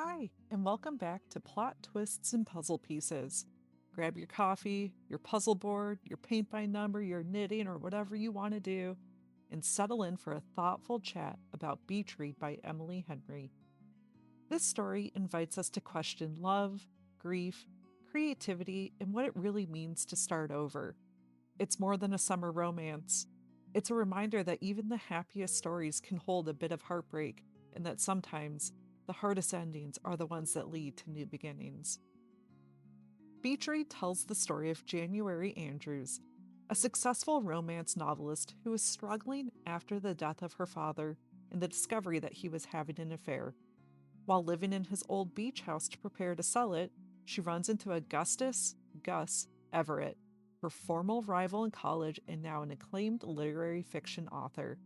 Hi, and welcome back to Plot Twists and Puzzle Pieces. Grab your coffee, your puzzle board, your paint by number, your knitting, or whatever you want to do, and settle in for a thoughtful chat about Beach Read by Emily Henry. This story invites us to question love, grief, creativity, and what it really means to start over. It's more than a summer romance. It's a reminder that even the happiest stories can hold a bit of heartbreak, and that sometimes the hardest endings are the ones that lead to new beginnings. Beachery tells the story of January Andrews, a successful romance novelist who is struggling after the death of her father and the discovery that he was having an affair. While living in his old beach house to prepare to sell it, she runs into Gus Everett, her former rival in college and now an acclaimed literary fiction author.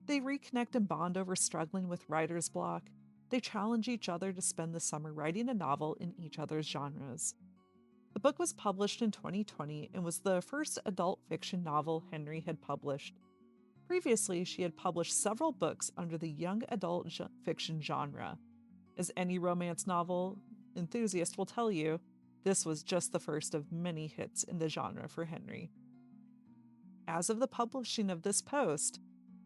They reconnect and bond over struggling with writer's block. They challenge each other to spend the summer writing a novel in each other's genres. The book was published in 2020 and was the first adult fiction novel Henry had published. Previously, she had published several books under the young adult fiction genre. As any romance novel enthusiast will tell you, this was just the first of many hits in the genre for Henry. As of the publishing of this post,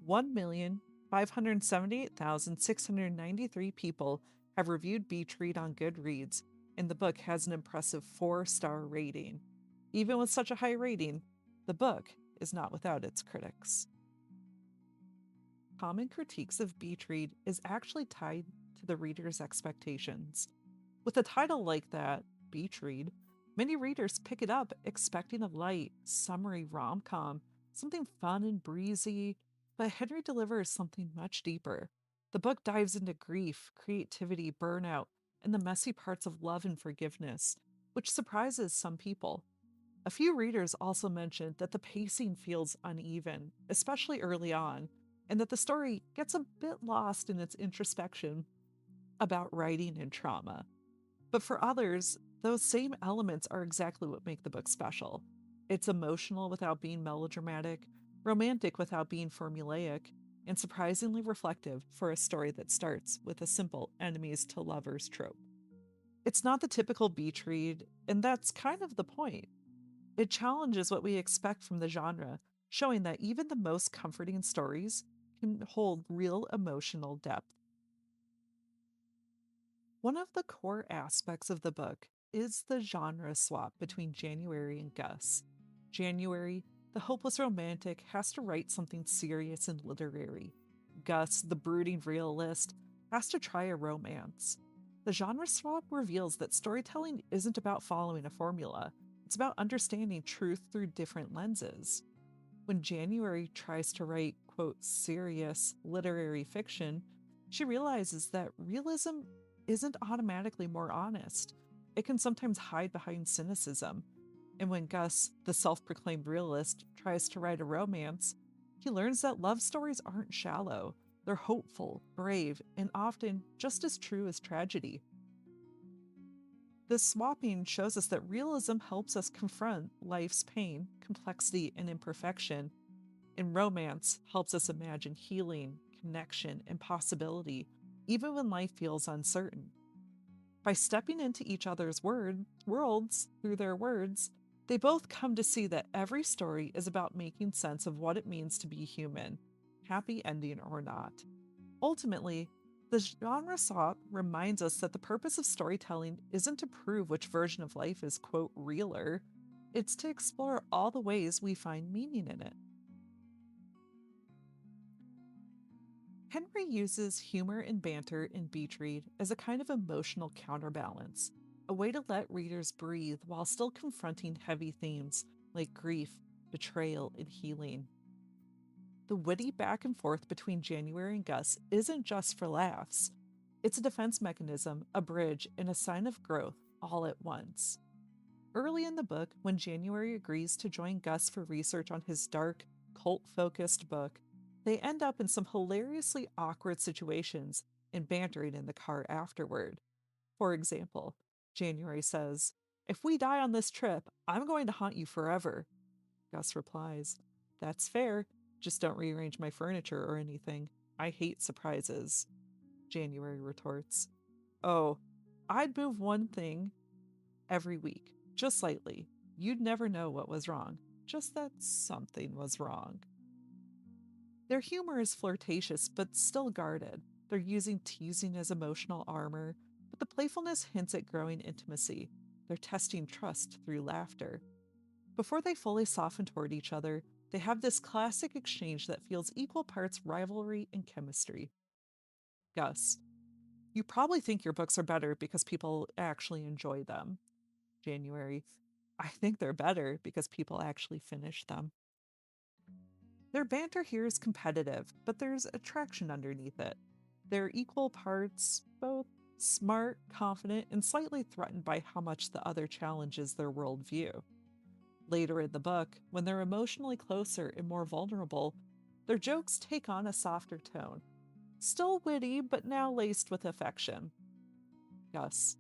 1,578,693 people have reviewed Beach Read on Goodreads, and the book has an impressive 4-star rating. Even with such a high rating, the book is not without its critics. Common critiques of Beach Read is actually tied to the reader's expectations. With a title like that, Beach Read, many readers pick it up expecting a light, summery rom-com, something fun and breezy, but Henry delivers something much deeper. The book dives into grief, creativity, burnout, and the messy parts of love and forgiveness, which surprises some people. A few readers also mentioned that the pacing feels uneven, especially early on, and that the story gets a bit lost in its introspection about writing and trauma. But for others, those same elements are exactly what make the book special. It's emotional without being melodramatic, romantic without being formulaic, and surprisingly reflective for a story that starts with a simple enemies to lovers trope. It's not the typical beach read, and that's kind of the point. It challenges what we expect from the genre, showing that even the most comforting stories can hold real emotional depth. One of the core aspects of the book is the genre swap between January and Gus. January, the hopeless romantic, has to write something serious and literary. Gus, the brooding realist, has to try a romance. The genre swap reveals that storytelling isn't about following a formula, it's about understanding truth through different lenses. When January tries to write, quote, serious literary fiction, she realizes that realism isn't automatically more honest. It can sometimes hide behind cynicism. And when Gus, the self proclaimed realist, tries to write a romance, he learns that love stories aren't shallow. They're hopeful, brave, and often just as true as tragedy. This swapping shows us that realism helps us confront life's pain, complexity, and imperfection, and romance helps us imagine healing, connection, and possibility, even when life feels uncertain. By stepping into each other's worlds through their words, they both come to see that every story is about making sense of what it means to be human, happy ending or not. Ultimately, the genre swap reminds us that the purpose of storytelling isn't to prove which version of life is, quote, realer, it's to explore all the ways we find meaning in it. Henry uses humor and banter in Beach Read as a kind of emotional counterbalance, a way to let readers breathe while still confronting heavy themes like grief, betrayal, and healing. The witty back and forth between January and Gus isn't just for laughs. It's a defense mechanism, a bridge, and a sign of growth all at once. Early in the book, when January agrees to join Gus for research on his dark, cult focused book, they end up in some hilariously awkward situations and bantering in the car afterward. For example, January says, "If we die on this trip, I'm going to haunt you forever." Gus replies, "That's fair. Just don't rearrange my furniture or anything. I hate surprises." January retorts, Oh, I'd move one thing every week, just slightly. You'd never know what was wrong, just that something was wrong. Their humor is flirtatious but still guarded. They're using teasing as emotional armor, but the playfulness hints at growing intimacy. They're testing trust through laughter. Before they fully soften toward each other, they have this classic exchange that feels equal parts rivalry and chemistry. Gus, you probably think your books are better because people actually enjoy them. January, I think they're better because people actually finish them. Their banter here is competitive, but there's attraction underneath it. They're equal parts, both smart, confident, and slightly threatened by how much the other challenges their worldview. Later in the book, when they're emotionally closer and more vulnerable, their jokes take on a softer tone. Still witty, but now laced with affection. Gus,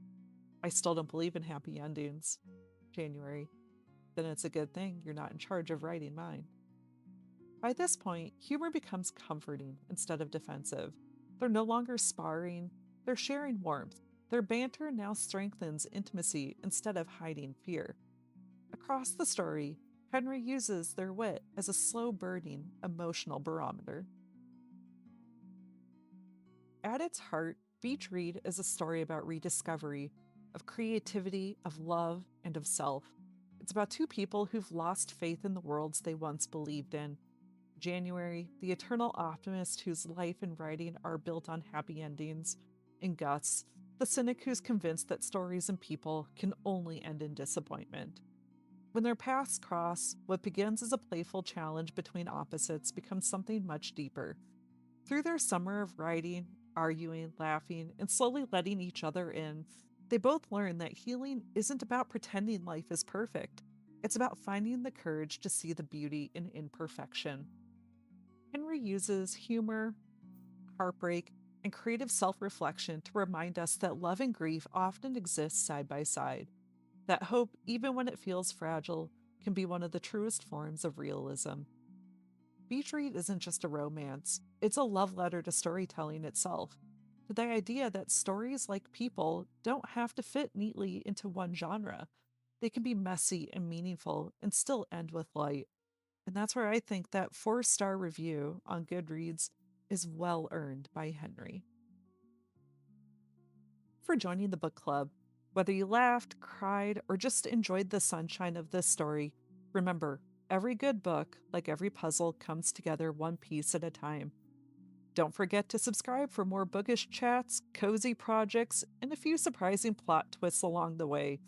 I still don't believe in happy endings. January, then it's a good thing you're not in charge of writing mine. By this point, humor becomes comforting instead of defensive. They're no longer sparring, they're sharing warmth. Their banter now strengthens intimacy instead of hiding fear. Across the story, Henry uses their wit as a slow burning emotional barometer. At its heart, Beach Read is a story about rediscovery, of creativity, of love, and of self. It's about two people who've lost faith in the worlds they once believed in. January, the eternal optimist whose life and writing are built on happy endings, and Gus, the cynic who's convinced that stories and people can only end in disappointment. When their paths cross, what begins as a playful challenge between opposites becomes something much deeper. Through their summer of writing, arguing, laughing, and slowly letting each other in, they both learn that healing isn't about pretending life is perfect. It's about finding the courage to see the beauty in imperfection. Henry uses humor, heartbreak, and creative self reflection to remind us that love and grief often exist side by side, that hope, even when it feels fragile, can be one of the truest forms of realism. Beach Read isn't just a romance, it's a love letter to storytelling itself, to the idea that stories, like people, don't have to fit neatly into one genre. They can be messy and meaningful and still end with light. And that's where I think that 4-star review on Goodreads is well earned by Henry. For joining the book club. Whether you laughed, cried, or just enjoyed the sunshine of this story, remember, every good book, like every puzzle, comes together one piece at a time. Don't forget to subscribe for more bookish chats, cozy projects, and a few surprising plot twists along the way.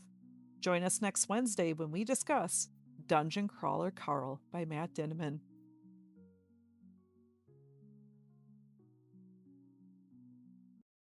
Join us next Wednesday when we discuss Dungeon Crawler Carl by Matt Dinneman.